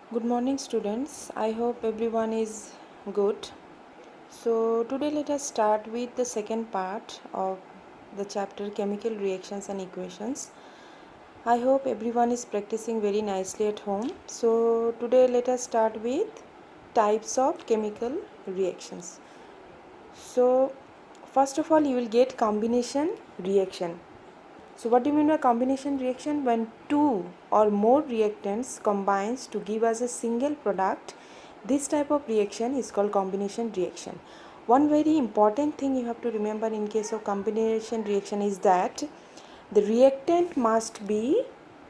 Good morning, students. I hope everyone is good. So, today let us start with the second part of the chapter Chemical Reactions and Equations. I hope everyone is practicing very nicely at home. So, today let us start with types of chemical reactions. So, first of all, you will get combination reaction. So what do you mean by combination reaction? When two or more reactants combines to give us a single product, this type of reaction is called combination reaction. One very important thing you have to remember in case of combination reaction is that the reactant must be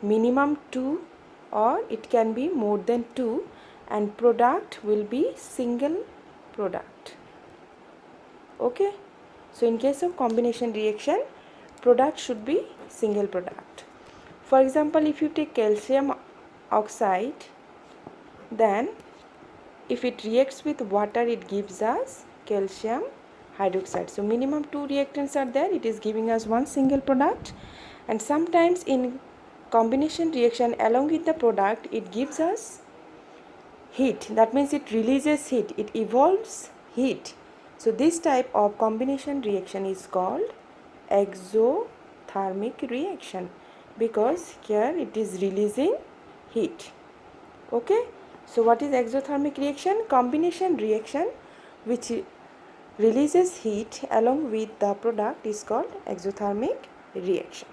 minimum 2 or it can be more than 2 and product will be single product. Okay, so in case of combination reaction, product should be single product. For example, if you take calcium oxide, then if it reacts with water, it gives us calcium hydroxide. So minimum 2 reactants are there, it is giving us one single product. And sometimes in combination reaction along with the product, it gives us heat. That means it releases heat, it evolves heat. So this type of combination reaction is called exothermic reaction because here it is releasing heat. Okay, so what is exothermic reaction? Combination reaction which releases heat along with the product is called exothermic reaction.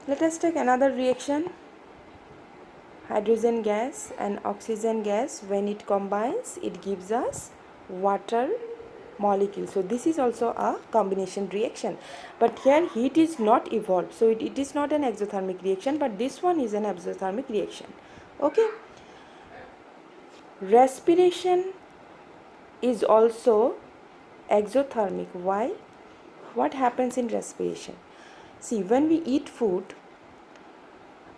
Let us take another reaction. Hydrogen gas and oxygen gas, when it combines, it gives us water molecule. So this is also a combination reaction, but here heat is not evolved, so it is not an exothermic reaction, but this one is an exothermic reaction. Okay, respiration is also exothermic. Why? What happens in respiration? See, when we eat food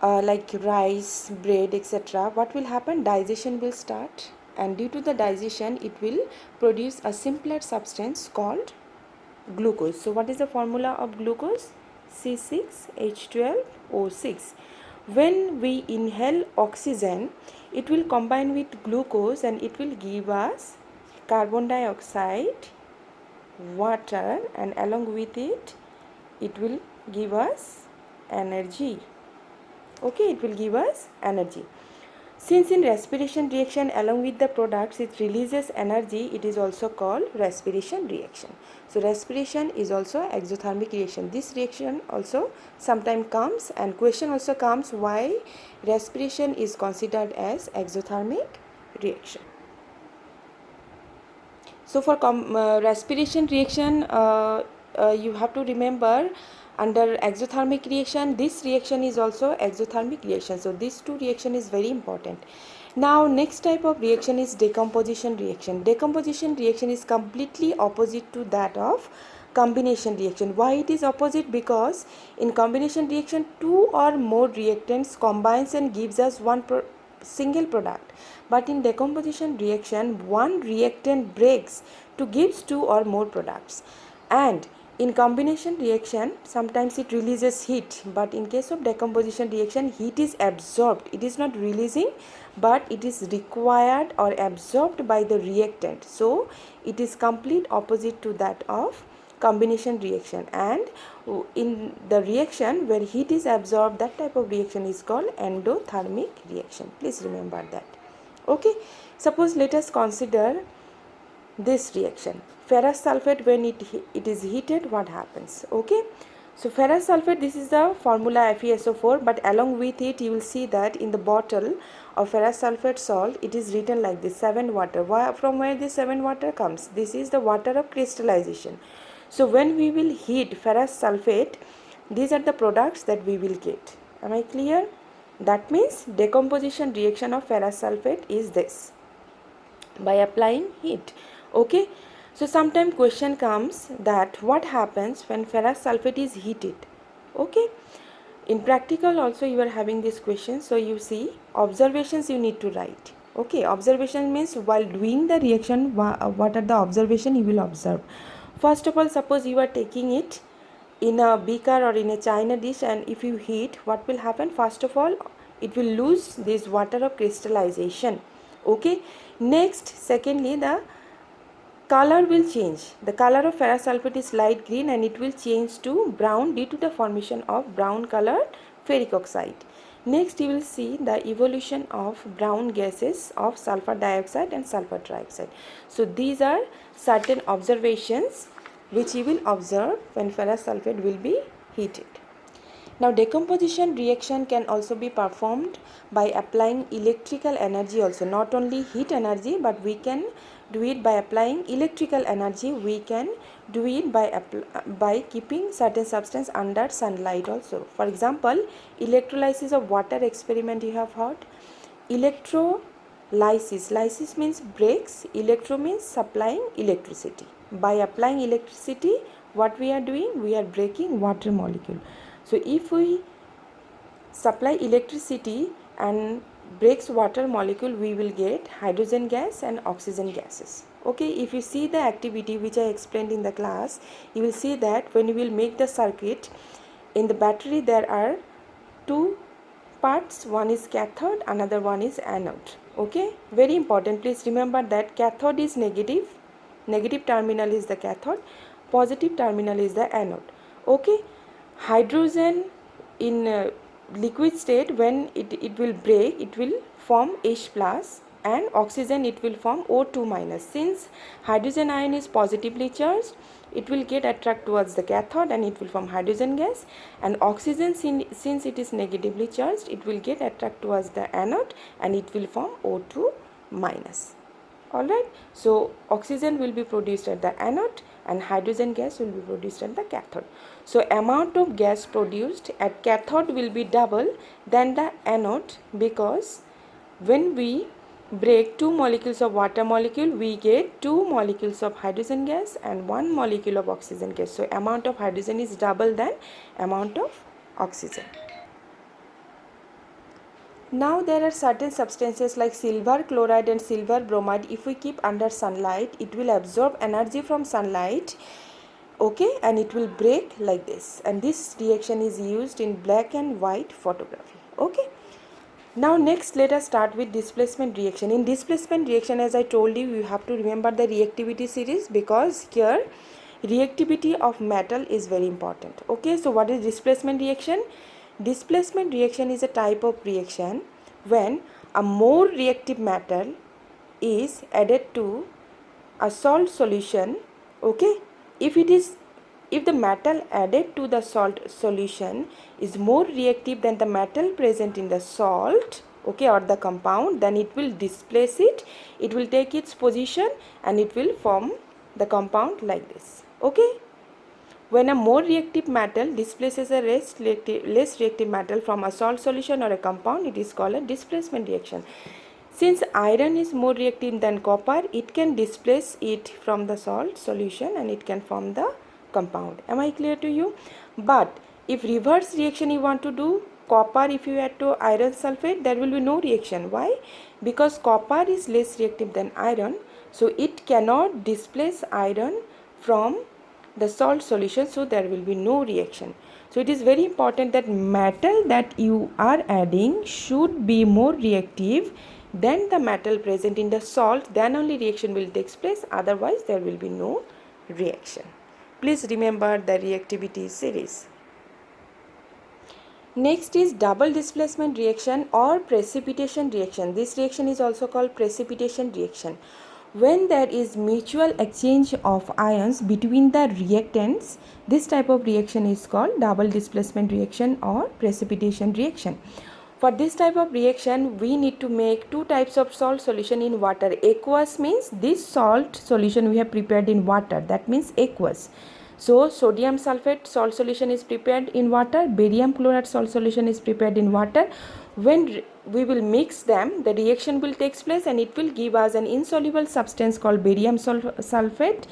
like rice, bread, etc., what will happen? Digestion will start, and due to the digestion, it will produce a simpler substance called glucose. So, what is the formula of glucose? C6H12O6. When we inhale oxygen, it will combine with glucose and it will give us carbon dioxide, water, and along with it, it will give us energy. Okay, it will give us energy. Since in respiration reaction along with the products it releases energy, it is also called respiration reaction. So respiration is also exothermic reaction. This reaction also sometimes comes, and question also comes why respiration is considered as exothermic reaction. So for respiration reaction, you have to remember under exothermic reaction, this reaction is also exothermic reaction. So these two reaction is very important. Now next type of reaction is decomposition reaction. Decomposition reaction is completely opposite to that of combination reaction. Why it is opposite? Because in combination reaction two or more reactants combines and gives us one single product, but in decomposition reaction one reactant breaks to gives two or more products. And in combination reaction sometimes it releases heat, but in case of decomposition reaction heat is absorbed, it is not releasing but it is required or absorbed by the reactant. So it is complete opposite to that of combination reaction, and in the reaction where heat is absorbed, that type of reaction is called endothermic reaction. Please remember that. Okay, suppose let us consider this reaction. Ferrous sulfate, when it is heated, what happens? Okay, so ferrous sulfate, this is the formula FeSO4, but along with it you will see that in the bottle of ferrous sulfate salt it is written like this, 7 water. From where this 7 water comes? This is the water of crystallization. So when we will heat ferrous sulfate, these are the products that we will get. Am I clear? That means decomposition reaction of ferrous sulfate is this, by applying heat. Okay, so sometime question comes that what happens when ferrous sulfate is heated. Okay, in practical also you are having this question, so you see observations you need to write. Okay, observation means while doing the reaction what are the observation you will observe. First of all, suppose you are taking it in a beaker or in a china dish, and if you heat, what will happen? First of all, it will lose this water of crystallization. Okay, next, secondly, the color will change. The color of ferrous sulfate is light green and it will change to brown due to the formation of brown colored ferric oxide. Next, you will see the evolution of brown gases of sulfur dioxide and sulfur trioxide. So these are certain observations which you will observe when ferrous sulfate will be heated. Now, decomposition reaction can also be performed by applying electrical energy also, not only heat energy, but we can do it by applying electrical energy. We can do it by keeping certain substance under sunlight also. For example, electrolysis of water experiment you have heard. Electrolysis, lysis means breaks, electro means supplying electricity. By applying electricity, what we are doing? We are breaking water molecule. So if we supply electricity and breaks water molecule, we will get hydrogen gas and oxygen gases. Okay, if you see the activity which I explained in the class, you will see that when you will make the circuit, in the battery there are two parts, one is cathode, another one is anode. Okay, very important, please remember that cathode is negative terminal is the cathode, positive terminal is the anode. Okay, hydrogen in liquid state, when it will break, it will form H plus, and oxygen it will form O2 minus. Since hydrogen ion is positively charged, it will get attract towards the cathode and it will form hydrogen gas, and oxygen since it is negatively charged, it will get attract towards the anode and it will form O2 minus. Alright, so oxygen will be produced at the anode and hydrogen gas will be produced at the cathode. So amount of gas produced at cathode will be double than the anode, because when we break two molecules of water molecule, we get two molecules of hydrogen gas and one molecule of oxygen gas. So amount of hydrogen is double than amount of oxygen. Now there are certain substances like silver chloride and silver bromide. If we keep under sunlight, it will absorb energy from sunlight. Okay, and it will break like this, and this reaction is used in black and white photography. Okay, now next let us start with displacement reaction. In displacement reaction, as I told you, you have to remember the reactivity series, because here reactivity of metal is very important. Okay, so what is displacement reaction? Displacement reaction is a type of reaction when a more reactive metal is added to a salt solution. Okay, if the metal added to the salt solution is more reactive than the metal present in the salt, okay, or the compound, then it will displace it. It will take its position and it will form the compound like this. Okay, when a more reactive metal displaces a less reactive metal from a salt solution or a compound, it is called a displacement reaction. Since iron is more reactive than copper, it can displace it from the salt solution and it can form the compound. Am I clear to you? But if reverse reaction you want to do, copper if you add to iron sulfate, there will be no reaction. Why? Because copper is less reactive than iron, so it cannot displace iron from the salt solution, so there will be no reaction. So it is very important that metal that you are adding should be more reactive than the metal present in the salt, then only reaction will take place, otherwise there will be no reaction. Please remember the reactivity series. Next is double displacement reaction or precipitation reaction. This reaction is also called precipitation reaction. When there is mutual exchange of ions between the reactants, this type of reaction is called double displacement reaction or precipitation reaction. For this type of reaction, we need to make two types of salt solution in water. Aqueous means this salt solution we have prepared in water, that means aqueous. So sodium sulfate salt solution is prepared in water, barium chloride salt solution is prepared in water. When we will mix them, the reaction will take place and it will give us an insoluble substance called barium sulfate,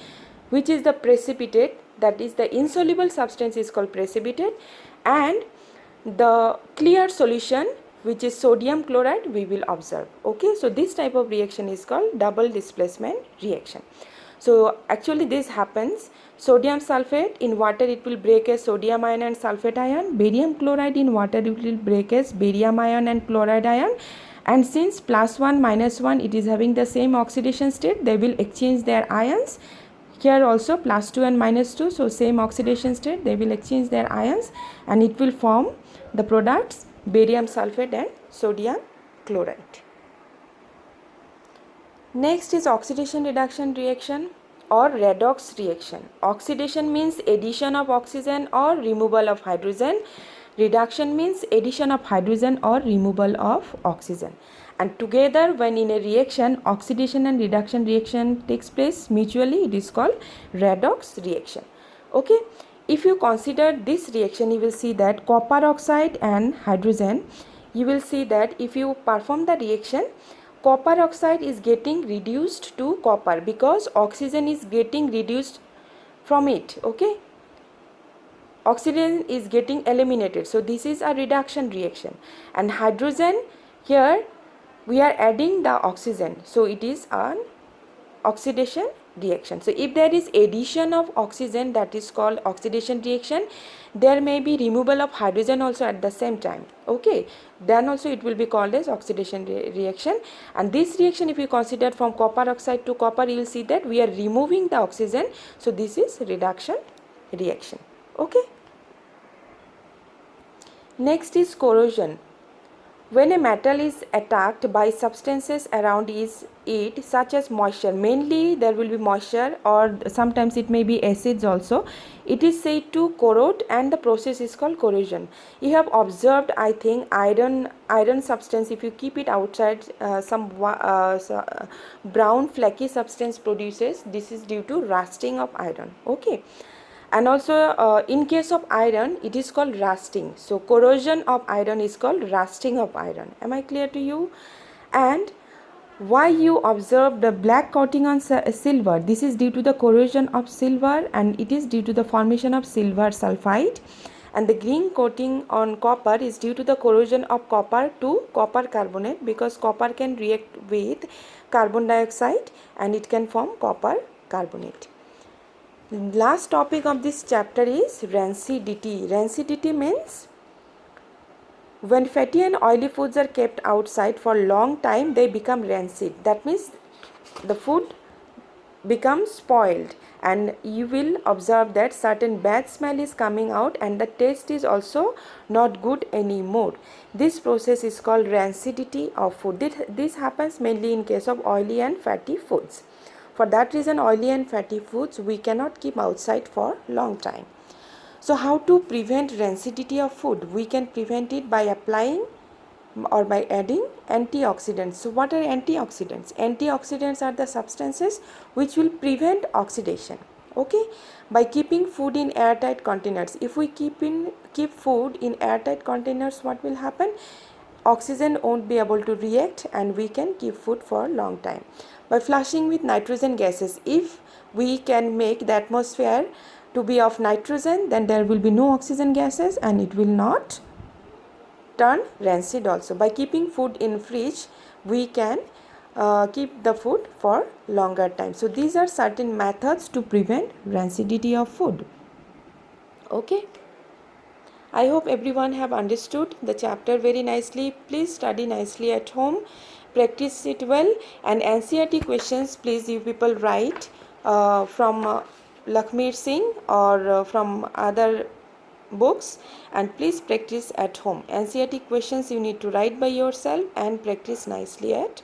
which is the precipitate. That is, the insoluble substance is called precipitate, and the clear solution, which is sodium chloride, we will observe. Okay, so this type of reaction is called double displacement reaction. So actually this happens. Sodium sulfate in water, it will break as sodium ion and sulfate ion. Barium chloride in water, it will break as barium ion and chloride ion. And since +1 -1 it is having the same oxidation state, they will exchange their ions. Here also +2 and -2, so same oxidation state, they will exchange their ions and it will form the products barium sulfate and sodium chloride. Next is oxidation reduction reaction or redox reaction. Oxidation means addition of oxygen or removal of hydrogen. Reduction means addition of hydrogen or removal of oxygen. And together, when in a reaction, oxidation and reduction reaction takes place mutually, it is called redox reaction. Okay, if you consider this reaction, you will see that copper oxide and hydrogen, you will see that if you perform the reaction, copper oxide is getting reduced to copper because oxygen is getting reduced from it. Okay, oxygen is getting eliminated, so this is a reduction reaction. And hydrogen, here we are adding the oxygen, so it is an oxidation reaction. So if there is addition of oxygen, that is called oxidation reaction. There may be removal of hydrogen also at the same time. Okay, then also it will be called as oxidation reaction. And this reaction, if you consider from copper oxide to copper, you will see that we are removing the oxygen, so this is reduction reaction. Okay, next is corrosion. When a metal is attacked by substances around it, such as moisture, mainly there will be moisture or sometimes it may be acids also, it is said to corrode and the process is called corrosion. You have observed, I think, iron substance, if you keep it outside, brown flaky substance produces. This is due to rusting of iron. Okay. And also in case of iron, it is called rusting. So corrosion of iron is called rusting of iron. Am I clear to you? And why you observe the black coating on silver? This is due to the corrosion of silver and it is due to the formation of silver sulfide. And the green coating on copper is due to the corrosion of copper to copper carbonate, because copper can react with carbon dioxide and it can form copper carbonate. Last topic of this chapter is rancidity. Rancidity means when fatty and oily foods are kept outside for a long time, they become rancid. That means the food becomes spoiled and you will observe that certain bad smell is coming out and the taste is also not good anymore. This process is called rancidity of food. This happens mainly in case of oily and fatty foods. For that reason, oily and fatty foods we cannot keep outside for long time. So how to prevent rancidity of food? We can prevent it by applying or by adding antioxidants. So what are antioxidants? Antioxidants are the substances which will prevent oxidation. Okay, by keeping food in airtight containers. If we keep food in airtight containers, what will happen? Oxygen won't be able to react and we can keep food for a long time. By flushing with nitrogen gases, if we can make the atmosphere to be of nitrogen, then there will be no oxygen gases and it will not turn rancid also. By keeping food in fridge, we can keep the food for longer time. So these are certain methods to prevent rancidity of food. Okay, I hope everyone have understood the chapter very nicely. Please study nicely at home, practice it well, and NCERT questions please you people write from Lakhmir Singh or from other books, and please practice at home. NCERT questions you need to write by yourself and practice nicely at